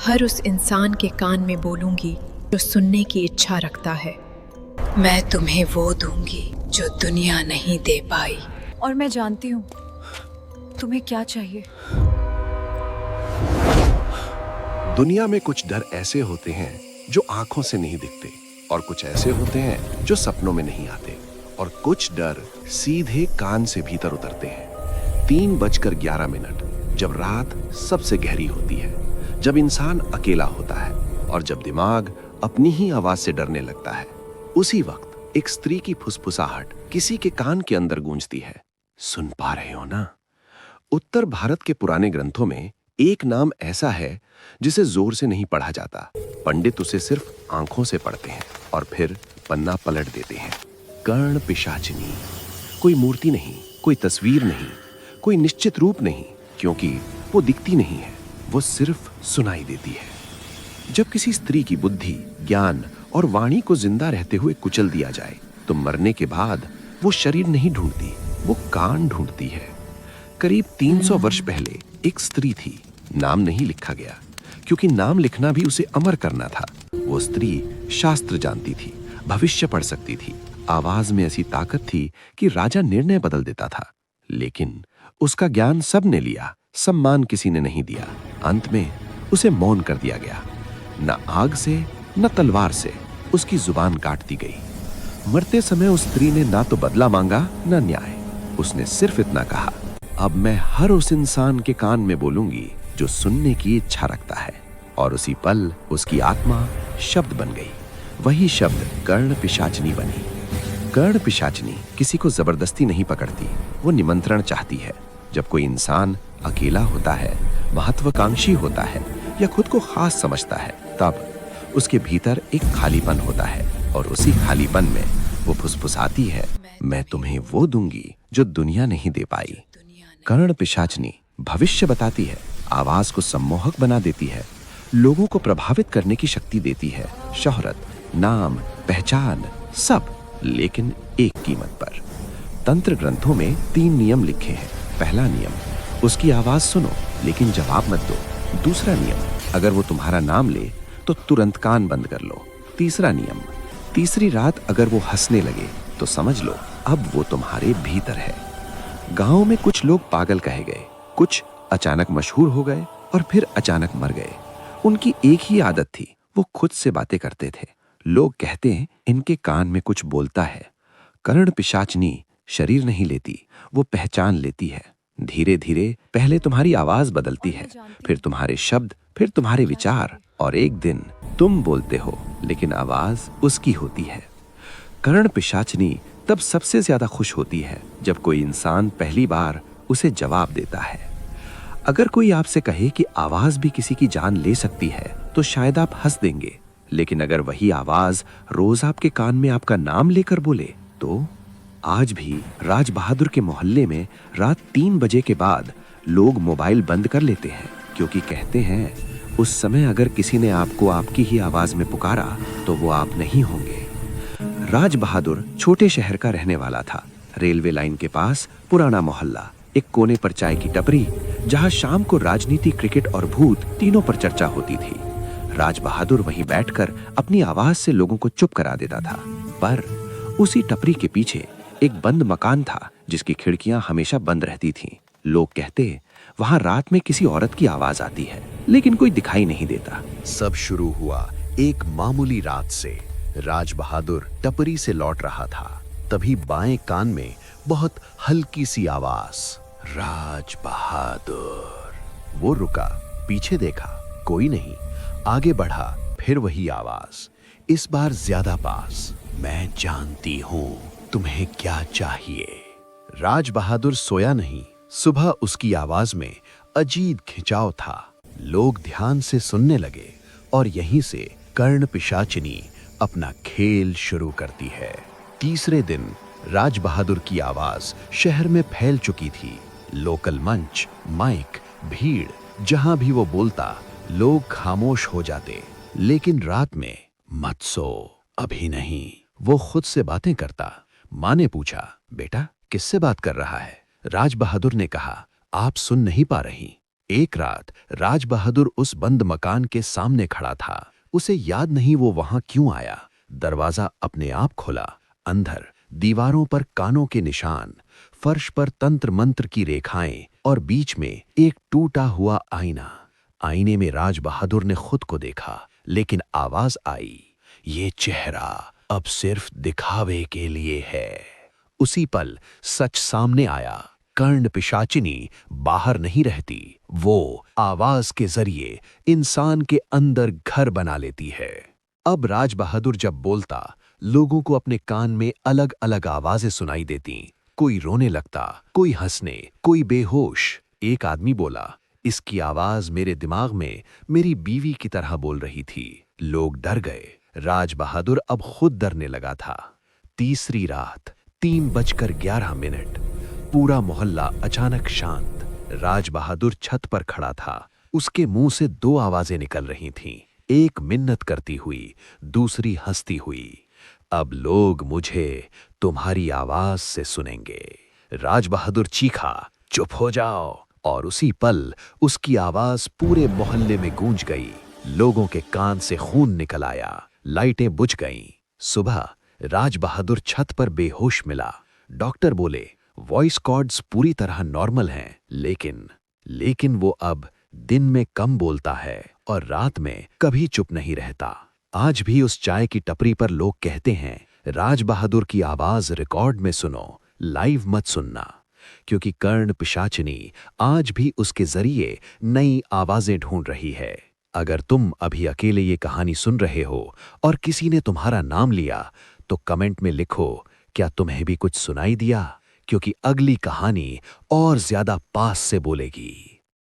हर उस इंसान के कान में बोलूंगी जो सुनने की इच्छा रखता है। मैं तुम्हें वो दूंगी जो दुनिया नहीं दे पाई। और मैं जानती हूँ तुम्हें क्या चाहिए। दुनिया में कुछ डर ऐसे होते हैं जो आंखों से नहीं दिखते, और कुछ ऐसे होते हैं जो सपनों में नहीं आते, और कुछ डर सीधे कान से भीतर उतरते हैं। 3:11, जब रात सबसे गहरी होती है, जब इंसान अकेला होता है और जब दिमाग अपनी ही आवाज से डरने लगता है, उसी वक्त एक स्त्री की फुसफुसाहट किसी के कान के अंदर गूंजती है। सुन पा रहे हो ना? उत्तर भारत के पुराने ग्रंथों में एक नाम ऐसा है जिसे जोर से नहीं पढ़ा जाता। पंडित उसे सिर्फ आंखों से पढ़ते हैं और फिर पन्ना पलट देते हैं। कर्ण पिशाचिनी। कोई मूर्ति नहीं, कोई तस्वीर नहीं, कोई निश्चित रूप नहीं, क्योंकि वो दिखती नहीं है, वो सिर्फ सुनाई देती है। जब किसी स्त्री की बुद्धि, ज्ञान और वाणी को जिंदा रहते हुए कुचल दिया जाए, तो मरने के बाद वो शरीर नहीं ढूंढती, वो कान ढूंढती है। करीब 300 वर्ष पहले एक स्त्री थी। नाम नहीं लिखा गया, क्योंकि नाम लिखना भी उसे अमर करना था। वो स्त्री शास्त्र जानती थी, भविष्य पढ़ सकती थी। आवाज में ऐसी ताकत थी कि राजा निर्णय बदल देता था। लेकिन उसका ज्ञान सब ने लिया, सम्मान किसी ने नहीं दिया। अंत में उसे मौन कर दिया गया। न आग से न तलवार से उसकी जुबान काट दी गई। मरते समय उस स्त्री ने ना तो बदला मांगा न न्याय। उसने सिर्फ इतना कहा, अब मैं हर उस इंसान के कान में बोलूंगी जो सुनने की इच्छा रखता है। और उसी पल उसकी आत्मा शब्द बन गई। वही शब्द कर्ण पिशाचिनी बनी। कर्ण पिशाचिनी किसी को जबरदस्ती नहीं पकड़ती, वो निमंत्रण चाहती है। जब कोई इंसान अकेला होता है, महत्वाकांक्षी होता है या खुद को खास समझता है, तब उसके भीतर एक खालीपन होता है, और उसी खालीपन में वो फुसफुसाती है, मैं तुम्हें वो दूंगी जो दुनिया नहीं दे पाई। कर्ण पिशाचिनी भविष्य बताती है, आवाज को सम्मोहक बना देती है, लोगों को प्रभावित करने की शक्ति देती है। शोहरत, नाम, पहचान, सब, लेकिन एक कीमत पर। तंत्र ग्रंथों में 3 नियम लिखे हैं। पहला नियम, उसकी आवाज सुनो लेकिन जवाब मत दो। दूसरा नियम, अगर वो तुम्हारा नाम ले तो तुरंत कान बंद कर लो। तीसरा नियम, तीसरी रात अगर वो हंसने लगे तो समझ लो अब वो तुम्हारे भीतर है। गांव में कुछ लोग पागल कहे गए, कुछ अचानक मशहूर हो गए और फिर अचानक मर गए। उनकी एक ही आदत थी, वो खुद से बातें करते थे। लोग कहते हैं इनके कान में कुछ बोलता है। कर्ण पिशाचिनी शरीर नहीं लेती, वो पहचान लेती है। धीरे धीरे पहले तुम्हारी आवाज बदलती है, फिर तुम्हारे शब्द, फिर तुम्हारे विचार, और एक दिन तुम बोलते हो लेकिन आवाज उसकी होती है। कर्ण पिशाचिनी तब सबसे ज्यादा खुश होती है जब कोई इंसान पहली बार उसे जवाब देता है। अगर कोई आपसे कहे कि आवाज भी किसी की जान ले सकती है तो शायद आप हंस देंगे, लेकिन अगर वही आवाज रोज आपके कान में आपका नाम लेकर बोले तो? आज भी राज बहादुर के मोहल्ले में रात 3 बजे के बाद लोग मोबाइल बंद कर लेते हैं, क्योंकि कहते हैं उस समय अगर किसी ने आपको आपकी ही आवाज में पुकारा तो वो आप नहीं होंगे। राज बहादुर छोटे शहर का रहने वाला था। रेलवे लाइन के पास पुराना मोहल्ला, एक कोने पर चाय की टपरी, जहां शाम को राजनीति, क्रिकेट और भूत तीनों पर चर्चा होती थी। राज बहादुर वहीं बैठकर अपनी आवाज से लोगों को चुप करा देता था। पर उसी टपरी के पीछे एक बंद मकान था जिसकी खिड़कियां हमेशा बंद रहती थीं। लोग कहते वहां रात में किसी औरत की आवाज आती है, लेकिन कोई दिखाई नहीं देता। सब शुरू हुआ एक मामूली रात से। राज बहादुर टपरी से लौट रहा था, तभी बाएं कान में बहुत हल्की सी आवाज, राज बहादुर। वो रुका, पीछे देखा, कोई नहीं। आगे बढ़ा, फिर वही आवाज, इस बार ज्यादा पास, मैं जानती हूं तुम्हें क्या चाहिए। राज बहादुर सोया नहीं। सुबह उसकी आवाज में अजीब खिंचाव था। लोग ध्यान से सुनने लगे, और यहीं से कर्ण पिशाचिनी अपना खेल शुरू करती है। तीसरे दिन राज बहादुर की आवाज शहर में फैल चुकी थी। लोकल मंच, माइक, भीड़, जहां भी वो बोलता लोग खामोश हो जाते। लेकिन रात में मत सो, अभी नहीं। वो खुद से बातें करता। माँ ने पूछा, बेटा किससे बात कर रहा है? राज बहादुर ने कहा, आप सुन नहीं पा रही, एक रात राज बहादुर उस बंद मकान के सामने खड़ा था। उसे याद नहीं वो वहां क्यों आया। दरवाजा अपने आप खुला। अंदर दीवारों पर कानों के निशान, फर्श पर तंत्र मंत्र की रेखाएं और बीच में एक टूटा हुआ आईना। आईने में राज बहादुर ने खुद को देखा, लेकिन आवाज आई, ये चेहरा अब सिर्फ दिखावे के लिए है। उसी पल सच सामने आया। कर्ण पिशाचिनी बाहर नहीं रहती, वो आवाज के जरिए इंसान के अंदर घर बना लेती है। अब राज बहादुर जब बोलता, लोगों को अपने कान में अलग अलग आवाजें सुनाई देती। कोई रोने लगता, कोई हंसने, कोई बेहोश। एक आदमी बोला, इसकी आवाज मेरे दिमाग में मेरी बीवी की तरह बोल रही थी। लोग डर गए। राज बहादुर अब खुद डरने लगा था। तीसरी रात 3:11। पूरा मोहल्ला अचानक शांत। राज बहादुर छत पर खड़ा था। उसके मुंह से 2 आवाजें निकल रही थीं, एक मिन्नत करती हुई, दूसरी हंसती हुई। अब लोग मुझे तुम्हारी आवाज से सुनेंगे। राज बहादुर चीखा, चुप हो जाओ। और उसी पल उसकी आवाज पूरे मोहल्ले में गूंज गई। लोगों के कान से खून निकल आया। लाइटें बुझ गईं। सुबह राज बहादुर छत पर बेहोश मिला। डॉक्टर बोले, वॉइस कॉर्ड्स पूरी तरह नॉर्मल हैं, लेकिन वो अब दिन में कम बोलता है और रात में कभी चुप नहीं रहता। आज भी उस चाय की टपरी पर लोग कहते हैं, राज बहादुर की आवाज रिकॉर्ड में सुनो, लाइव मत सुनना, क्योंकि कर्ण पिशाचिनी आज भी उसके जरिए नई आवाजें ढूंढ रही है। अगर तुम अभी अकेले ये कहानी सुन रहे हो और किसी ने तुम्हारा नाम लिया, तो कमेंट में लिखो, क्या तुम्हें भी कुछ सुनाई दिया? क्योंकि अगली कहानी और ज्यादा पास से बोलेगी।